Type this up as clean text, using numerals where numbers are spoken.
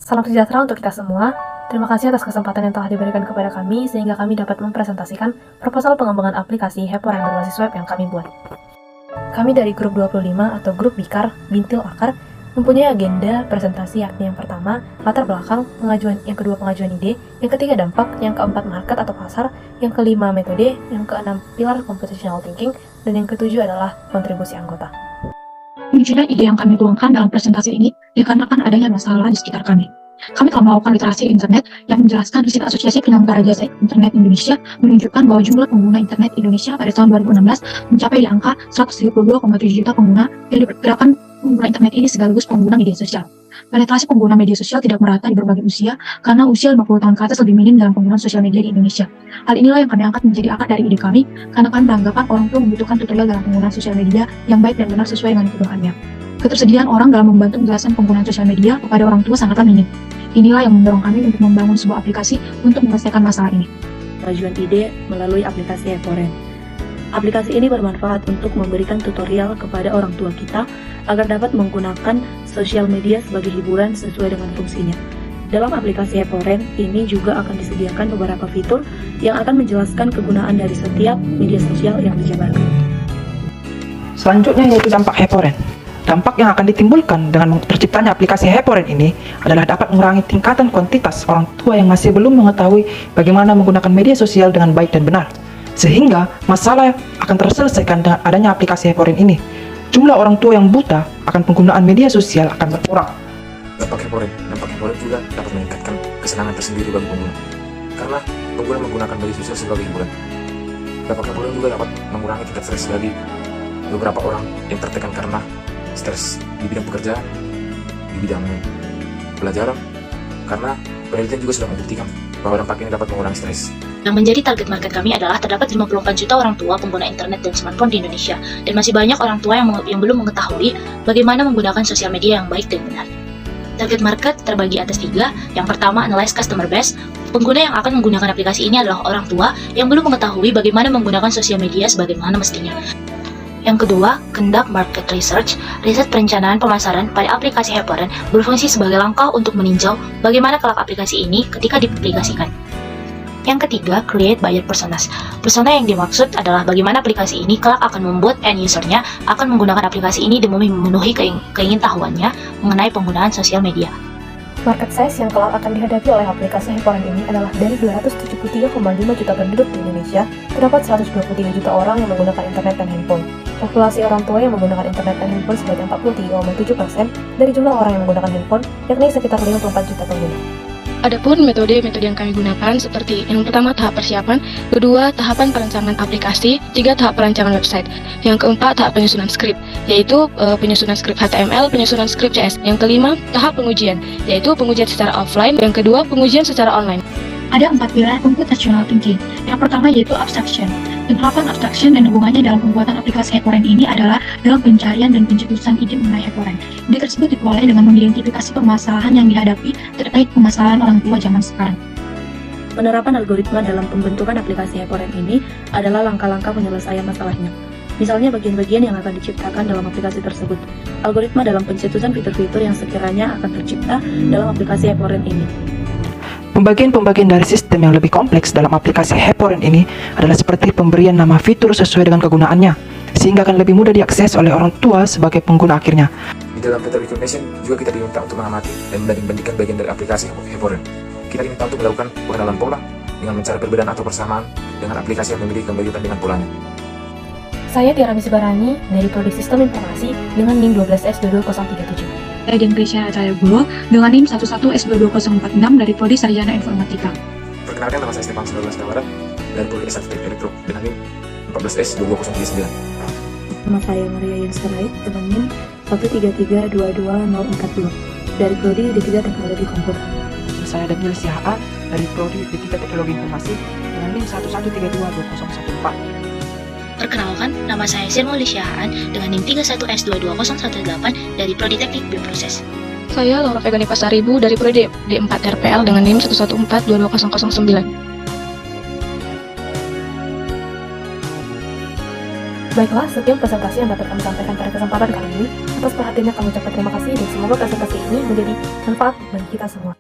Salam sejahtera untuk kita semua. Terima kasih atas kesempatan yang telah diberikan kepada kami sehingga kami dapat mempresentasikan proposal pengembangan aplikasi HyperRAN berbasis web yang kami buat. Kami dari grup 25 atau grup Bikar, Bintil Akar, mempunyai agenda presentasi yakni yang pertama, latar belakang, yang kedua pengajuan ide, yang ketiga dampak, yang keempat market atau pasar, yang kelima metode, yang keenam pilar computational thinking, dan yang ketujuh adalah kontribusi anggota. Munculnya ide yang kami tuangkan dalam presentasi ini dikarenakan adanya masalah di sekitar kami. Kami telah melakukan literasi internet yang menjelaskan riset Asosiasi Penyelenggara Jasa Internet Indonesia menunjukkan bahwa jumlah pengguna internet Indonesia pada tahun 2016 mencapai di angka 132,7 juta pengguna yang diperkirakan pengguna internet ini sekaligus pengguna media sosial. Penetrasi pengguna media sosial tidak merata di berbagai usia karena usia 50 tahun ke atas lebih minim dalam penggunaan sosial media di Indonesia. Hal inilah yang kami angkat menjadi akar dari ide kami karena kami beranggapan orang tua membutuhkan tutorial dalam penggunaan sosial media yang baik dan benar sesuai dengan kebutuhannya. Ketersediaan orang dalam membantu menjelaskan penggunaan sosial media kepada orang tua sangatlah minim. Inilah yang mendorong kami untuk membangun sebuah aplikasi untuk menyelesaikan masalah ini. Pengajuan ide melalui aplikasi HyperRAN. Aplikasi ini bermanfaat untuk memberikan tutorial kepada orang tua kita agar dapat menggunakan sosial media sebagai hiburan sesuai dengan fungsinya. Dalam aplikasi HyperRAN ini juga akan disediakan beberapa fitur yang akan menjelaskan kegunaan dari setiap media sosial yang dijabarkan. Selanjutnya yaitu dampak HyperRAN. Dampak yang akan ditimbulkan dengan terciptanya aplikasi HyperRAN ini adalah dapat mengurangi tingkatan kuantitas orang tua yang masih belum mengetahui bagaimana menggunakan media sosial dengan baik dan benar. Sehingga masalah akan terselesaikan dengan adanya aplikasi HyperRAN ini. Jumlah orang tua yang buta akan penggunaan media sosial akan berkurang. Dampak HyperRAN juga dapat meningkatkan kesenangan tersendiri bagi pengguna, karena pengguna menggunakan media sosial sebagai hiburan. Dampak HyperRAN juga dapat mengurangi tingkat stres bagi beberapa orang yang tertekan karena stres di bidang pekerjaan, di bidang pelajaran, karena penelitian juga sudah membuktikan bahwa dampak ini dapat mengurangi stres. Yang menjadi target market kami adalah terdapat 54 juta orang tua pengguna internet dan smartphone di Indonesia, dan masih banyak orang tua yang belum mengetahui bagaimana menggunakan sosial media yang baik dan benar. Target market terbagi atas 3. Yang pertama, analyze customer base. Pengguna yang akan menggunakan aplikasi ini adalah orang tua yang belum mengetahui bagaimana menggunakan sosial media sebagaimana mestinya. Yang kedua, conduct market research. Riset perencanaan pemasaran pada aplikasi HyperRAN berfungsi sebagai langkah untuk meninjau bagaimana kelak aplikasi ini ketika dipublikasikan. Yang ketiga, create buyer personas. Persona yang dimaksud adalah bagaimana aplikasi ini kelak akan membuat end user-nya akan menggunakan aplikasi ini demi memenuhi keingintahuannya mengenai penggunaan sosial media. Market size yang kelak akan dihadapi oleh aplikasi HyperRAN ini adalah dari 273,5 juta penduduk di Indonesia, terdapat 123 juta orang yang menggunakan internet dan handphone. Populasi orang tua yang menggunakan internet dan handphone sebanyak 43,7% dari jumlah orang yang menggunakan handphone, yakni sekitar 54 juta pengguna. Adapun metode-metode yang kami gunakan seperti yang pertama tahap persiapan, kedua tahapan perancangan aplikasi, 3 tahap perancangan website, yang keempat tahap penyusunan skrip, yaitu penyusunan skrip HTML, penyusunan skrip CS, yang kelima tahap pengujian, yaitu pengujian secara offline, yang kedua pengujian secara online. Ada 4 pilar computational thinking. Yang pertama yaitu abstraction. Penerapan abstraction dan hubungannya dalam pembuatan aplikasi HyperRAN ini adalah dalam pencarian dan pencetusan ide mengenai HyperRAN. Ide tersebut diperoleh dengan mengidentifikasi permasalahan yang dihadapi terkait permasalahan orang tua zaman sekarang. Penerapan algoritma dalam pembentukan aplikasi HyperRAN ini adalah langkah-langkah penyelesaian masalahnya. Misalnya bagian-bagian yang akan diciptakan dalam aplikasi tersebut. Algoritma dalam pencetusan fitur-fitur yang sekiranya akan tercipta dalam aplikasi HyperRAN ini. Pembagian-pembagian dari sistem yang lebih kompleks dalam aplikasi HyperRAN ini adalah seperti pemberian nama fitur sesuai dengan kegunaannya, sehingga akan lebih mudah diakses oleh orang tua sebagai pengguna akhirnya. Di dalam pattern recognition juga kita diminta untuk mengamati dan membanding-bandingkan bagian dari aplikasi HyperRAN. Kita diminta untuk melakukan pengenalan pola dengan mencari perbedaan atau persamaan dengan aplikasi yang memiliki kelanjutan dengan polanya. Saya Tiara Misibarani dari Prodi Sistem Informasi dengan NIM 12S22037. Saya Dian Krisya Acaya Guru dengan NIM 11S22046 dari Prodi Sarjana Informatika. Perkenalkan, nama saya Stefan Sudara Sekawarat dari Prodi S1 Teknik Elektro dengan NIM 14S22039. Nama saya Maria Yensterait dengan NIM 1332242 dari Prodi D3 Teknologi Komputer. Saya Daniel Sihaan dari Prodi D3 Teknologi Informasi dengan NIM 113222014. Perkenalkan, nama saya Sirmoli Syahaan dengan NIM 31S22018 dari Prodi Teknik Bioproses. Saya Laura Vegani Pasaribu dari Prodi D4 RPL dengan NIM 114-22009. Baiklah, sekian presentasi yang dapat kami sampaikan pada kesempatan kali ini. Atas perhatiannya kami ucapkan terima kasih dan semoga presentasi ini menjadi manfaat bagi kita semua.